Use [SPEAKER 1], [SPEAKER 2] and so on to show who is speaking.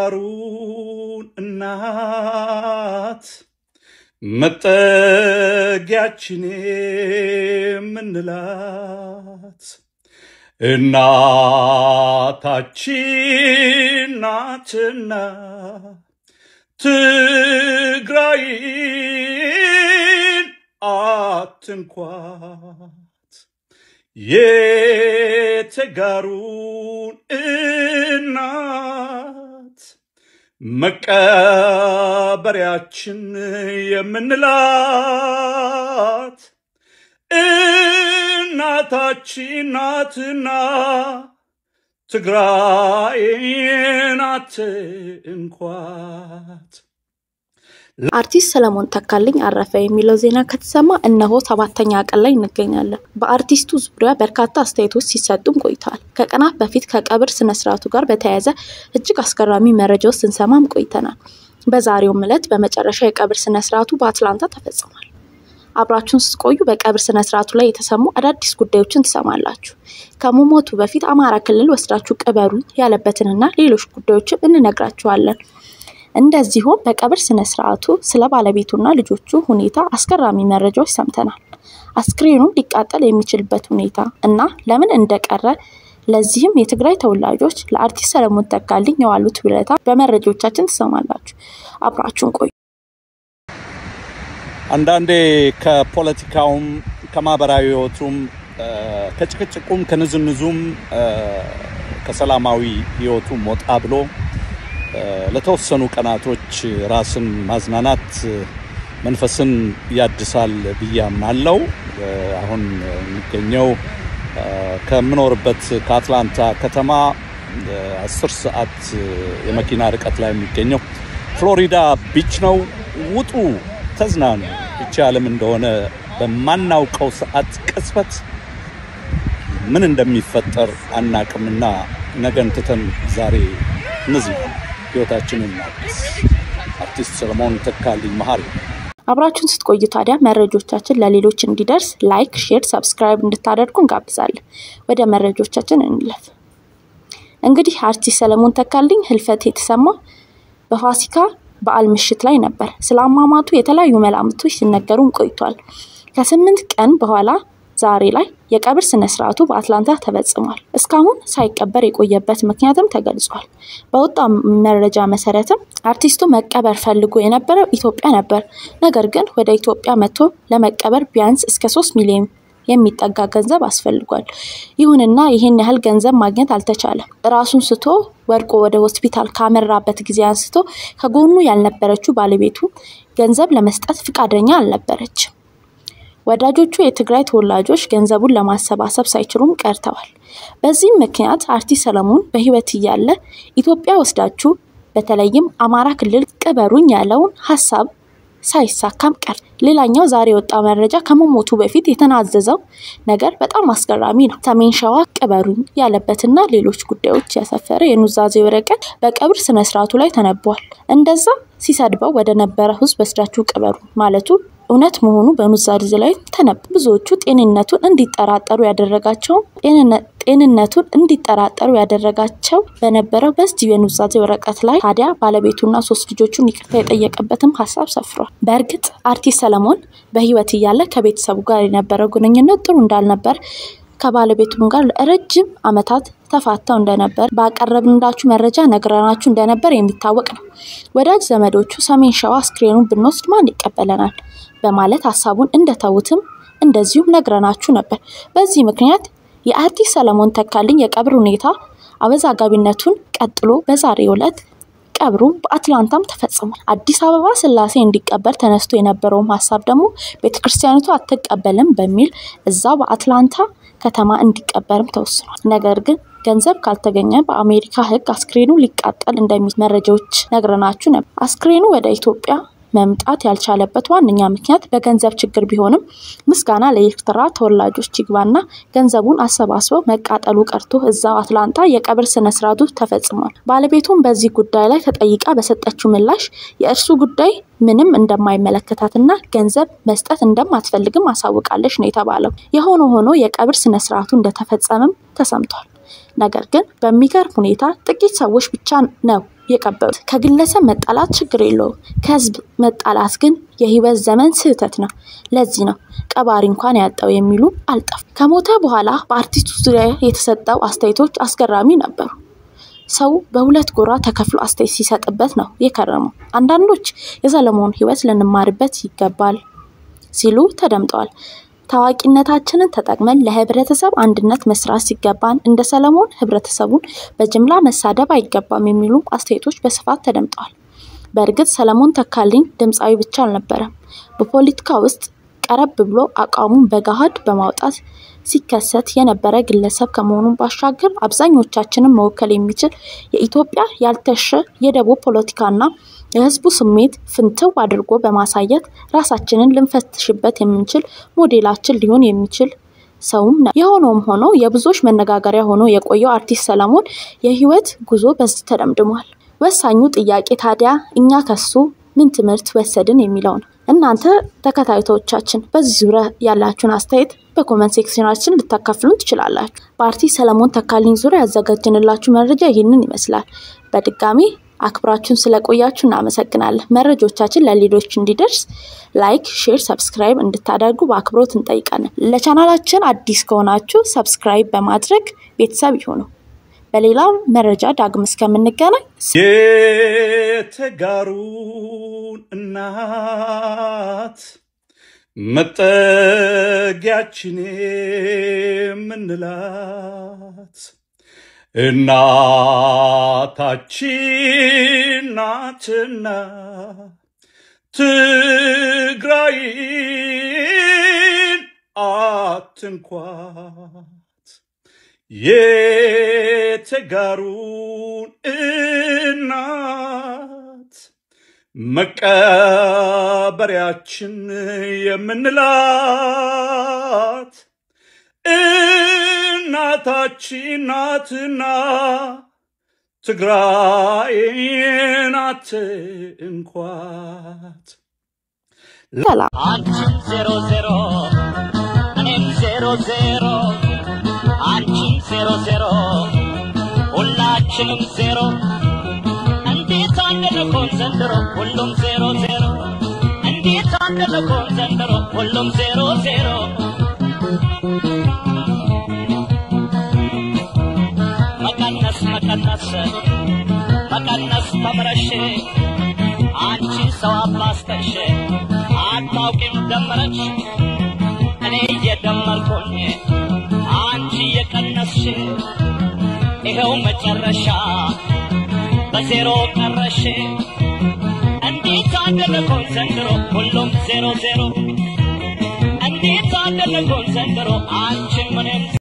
[SPEAKER 1] የተጋሩን እናት መጠጊያችን የምንላት እናታችን ናትና ትግራይን አትንኳት የተጋሩን እናት መቀበሪያችን የምንላት እናታችን ናትና ትግራይን አትንኳት።
[SPEAKER 2] አርቲስት ሰለሞን ተካልኝ አረፈ የሚለው ዜና ከተሰማ እነሆ 7ኛ ቀን ላይ እንገኛለን። በአርቲስቱ ዙሪያ በርካታ አስተያየቶች ሲሰጡም ቆይተዋል። ከቀናት በፊት ከቀብር ስነ ስርዓቱ ጋር በተያያዘ እጅግ አስገራሚ መረጃዎች ስንሰማም ቆይተናል። በዛሬው ዕለት በመጨረሻ የቀብር ስነ ስርዓቱ በአትላንታ ተፈጽሟል። አብራችሁን ስትቆዩ በቀብር ስነ ስርዓቱ ላይ የተሰሙ አዳዲስ ጉዳዮችን ትሰማላችሁ። ከመሞቱ በፊት አማራ ክልል ወስዳችሁ ቅበሩ ያለበትንና ሌሎች ጉዳዮችን እንነግራችኋለን። እንደዚሁም በቀብር ስነ ስርዓቱ ስለ ባለቤቱና ልጆቹ ሁኔታ አስገራሚ መረጃዎች ሰምተናል። አስክሬኑ ሊቃጠል የሚችልበት ሁኔታ እና ለምን እንደቀረ ለዚህም የትግራይ ተወላጆች ለአርቲስት ሰለሞን ተካልኝ የዋሉት ውለታ በመረጃዎቻችን ትሰማላችሁ። አብራችሁን ቆዩ።
[SPEAKER 1] አንዳንዴ ከፖለቲካውም ከማህበራዊ ህይወቱም ከጭቅጭቁም ከንዝንዙም ከሰላማዊ ህይወቱም ወጣ ብሎ ለተወሰኑ ቀናቶች ራስን ማዝናናት መንፈስን ያድሳል ብያምናለሁ። አሁን የሚገኘው ከምኖርበት ከአትላንታ ከተማ 10 ሰዓት የመኪና ርቀት ላይ የሚገኘው ፍሎሪዳ ቢች ነው። ውጡ፣ ተዝናኑ። ብቻ ዓለም እንደሆነ በማናውቀው ሰዓት ቅጽበት ምን እንደሚፈጠር አናቅምና ነገን ትተን ዛሬ እንዝናና፣ ህይወታችንን እናድስ። አርቲስት ሰለሞን ተካልኝ መሐሪ።
[SPEAKER 2] አብራችሁን ስትቆዩ ታዲያ መረጃዎቻችን ለሌሎች እንዲደርስ ላይክ፣ ሼር፣ ሰብስክራይብ እንድታደርጉ እንጋብዛለን። ወደ መረጃዎቻችን እንለፍ። እንግዲህ አርቲስት ሰለሞን ተካልኝ ህልፈት የተሰማው በፋሲካ በዓል ምሽት ላይ ነበር። ስለአሟሟቱ የተለያዩ መላምቶች ሲነገሩም ቆይቷል። ከ8 ቀን በኋላ ዛሬ ላይ የቀብር ስነ ስርዓቱ በአትላንታ ተፈጽሟል። እስካሁን ሳይቀበር የቆየበት ምክንያትም ተገልጿል። በወጣው መረጃ መሰረትም አርቲስቱ መቀበር ፈልጎ የነበረው ኢትዮጵያ ነበር። ነገር ግን ወደ ኢትዮጵያ መጥቶ ለመቀበር ቢያንስ እስከ 3 ሚሊዮን የሚጠጋ ገንዘብ አስፈልጓል። ይሁንና ይሄን ያህል ገንዘብ ማግኘት አልተቻለም። ራሱን ስቶ ወርቆ ወደ ሆስፒታል ካመራበት ጊዜ አንስቶ ከጎኑ ያልነበረችው ባለቤቱ ገንዘብ ለመስጠት ፍቃደኛ አልነበረች። ወዳጆቹ የትግራይ ተወላጆች ገንዘቡን ለማሰባሰብ ሳይችሉም ቀርተዋል። በዚህ ምክንያት አርቲስት ሰለሞን በህይወት እያለ ኢትዮጵያ ወስዳችሁ በተለይም አማራ ክልል ቅበሩኝ ያለውን ሐሳብ ሳይሳካም ቀር። ሌላኛው ዛሬ ወጣ መረጃ ከመሞቱ በፊት የተናዘዘው ነገር በጣም አስገራሚ ነው። ሰሜን ሸዋ ቅበሩኝ ያለበትና ሌሎች ጉዳዮች ያሰፈረ የኑዛዜ ወረቀት በቀብር ስነ ስርዓቱ ላይ ተነቧል። እንደዛ ሲሰድበው ወደ ነበረ ህዝብ ወስዳችሁ ቅበሩ ማለቱ እውነት መሆኑ በኑዛዜ ላይ ተነብ። ብዙዎቹ ጤንነቱን እንዲጠራጠሩ በነበረው በዚህ የኑዛዜ ወረቀት ላይ ታዲያ ባለቤቱና 3 ልጆቹን ይቅርታ የጠየቀበትም ሐሳብ ሰፍሯል። በእርግጥ አርቲስት ሰለሞን በህይወት እያለ ከቤተሰቡ ጋር የነበረው ግንኙነት ጥሩ እንዳልነበር ከባለቤቱም ጋር ለረጅም አመታት ተፋታው እንደነበር ባቀረብንላችሁ መረጃ ነግረናችሁ እንደነበር የሚታወቅ ነው። ወዳጅ ዘመዶቹ ሰሜን ሸዋ አስክሬኑን ብንወስድ ማን ይቀበለናል በማለት ሐሳቡን እንደተውትም እንደዚሁ ነግረናችሁ ነበር። በዚህ ምክንያት የአርቲስት ሰለሞን ተካልኝ የቀብር ሁኔታ አወዛጋቢነቱን ቀጥሎ በዛሬው ዕለት ቀብሩ በአትላንታም ተፈጽሟል። አዲስ አበባ ስላሴ እንዲቀበር ተነስቶ የነበረው ሐሳብ ደግሞ ቤተክርስቲያኒቱ አትቀበልም በሚል እዛው በአትላንታ ከተማ እንዲቀበርም ተወስኗል። ነገር ግን ገንዘብ ካልተገኘ በአሜሪካ ህግ አስክሬኑ ሊቃጠል እንደሚችል መረጃዎች ነግረናችሁ ነበር። አስክሬኑ ወደ ኢትዮጵያ መምጣት ያልቻለበት ዋነኛ ምክንያት በገንዘብ ችግር ቢሆንም ምስጋና ለኤርትራ ተወላጆች ይግባና ገንዘቡን አሰባስበው መቃጠሉ ቀርቶ እዛው አትላንታ የቀብር ስነ ስርዓቱ ተፈጽሟል። ባለቤቱም በዚህ ጉዳይ ላይ ተጠይቃ በሰጠችው ምላሽ የእርሱ ጉዳይ ምንም እንደማይመለከታትና ገንዘብ መስጠት እንደማትፈልግም አሳውቃለች ነው የተባለው። የሆነ ሆኖ የቀብር ስነ ስርዓቱ እንደተፈጸመም ተሰምቷል። ነገር ግን በሚገርም ሁኔታ ጥቂት ሰዎች ብቻ ነው የቀበሩት። ከግለሰብ መጣላት ችግር የለውም፣ ከህዝብ መጣላት ግን የህይወት ዘመን ስህተት ነው። ለዚህ ነው ቀባሪ እንኳን ያጣው የሚሉ አልጠፉ። ከሞተ በኋላ በአርቲስቱ ዙሪያ የተሰጠው አስተያየቶች አስገራሚ ነበሩ። ሰው በሁለት ጎራ ተከፍሎ አስተያየት ሲሰጥበት ነው የከረመው። አንዳንዶች የሰለሞን ህይወት ልንማርበት ይገባል ሲሉ ተደምጠዋል። ታዋቂነታችንን ተጠቅመን ለህብረተሰብ አንድነት መስራት ሲገባን እንደ ሰለሞን ህብረተሰቡን በጅምላ መሳደብ አይገባም የሚሉ አስተያየቶች በስፋት ተደምጠዋል። በእርግጥ ሰለሞን ተካልኝ ድምጻዊ ብቻ አልነበረም። በፖለቲካ ውስጥ ቀረብ ብሎ አቋሙን በጋሃድ በማውጣት ሲከሰት የነበረ ግለሰብ ከመሆኑ ባሻገር አብዛኞቻችንን መወከል የሚችል የኢትዮጵያ ያልተሸ የደቦ ፖለቲካና የህዝቡ ስሜት ፍንትው አድርጎ በማሳየት ራሳችንን ልንፈትሽበት የምንችል ሞዴላችን ሊሆን የሚችል ሰውም ነው። የሆነውም ሆኖ የብዙዎች መነጋገሪያ ሆኖ የቆየው አርቲስት ሰለሞን የህይወት ጉዞ በዚህ ተደምድሟል። ወሳኙ ጥያቄ ታዲያ እኛ ከሱ ምን ትምህርት ወሰድን የሚለው ነው። እናንተ ተከታታዮቻችን በዚህ ዙሪያ ያላችሁን አስተያየት በኮሜንት ሴክሽናችን ልታካፍሉን ትችላላችሁ። በአርቲስት ሰለሞን ተካልኝ ዙሪያ ያዘጋጀንላችሁ መረጃ ይህንን ይመስላል። በድጋሚ አክብራችሁን ስለቆያችሁ እናመሰግናለን። መረጃዎቻችን ለሌሎች እንዲደርስ ላይክ፣ ሼር፣ ሰብስክራይብ እንድታደርጉ በአክብሮት እንጠይቃለን። ለቻናላችን አዲስ ከሆናችሁ ሰብስክራይብ በማድረግ ቤተሰብ ይሁኑ። በሌላ መረጃ ዳግም እስከምንገናኝ
[SPEAKER 1] የተጋሩን እናት መጠጊያችን ምንላት እናታችን ናትና ትግራይን አትንኳት። የተጋሩን እናት መቀበሪያችን የምንላት እናታችን ናትና ትግራይን አትንኳት።
[SPEAKER 3] አንቺም 00 እኔም 00 አንቺም 00 ሁላችንም 0 እንዴት አንደለኮን ዘንድሮ ሁሉም 00 እንዴት አንደለኮን ዘንድሮ ሁሉም 00 መቀነስ ተምረሽ አንቺ ሰው አባስተሽ አታውቂም ደመረች እኔ እየደመርኩኝ አንቺ እየቀነስሽ ይኸው መጨረሻ በዜሮ ቀረሽ። እንዴት አንደለኮን ዘንድሮ ሁሉም 00 እንዴት አንደለኮን ዘንድሮ አንቺም እኔም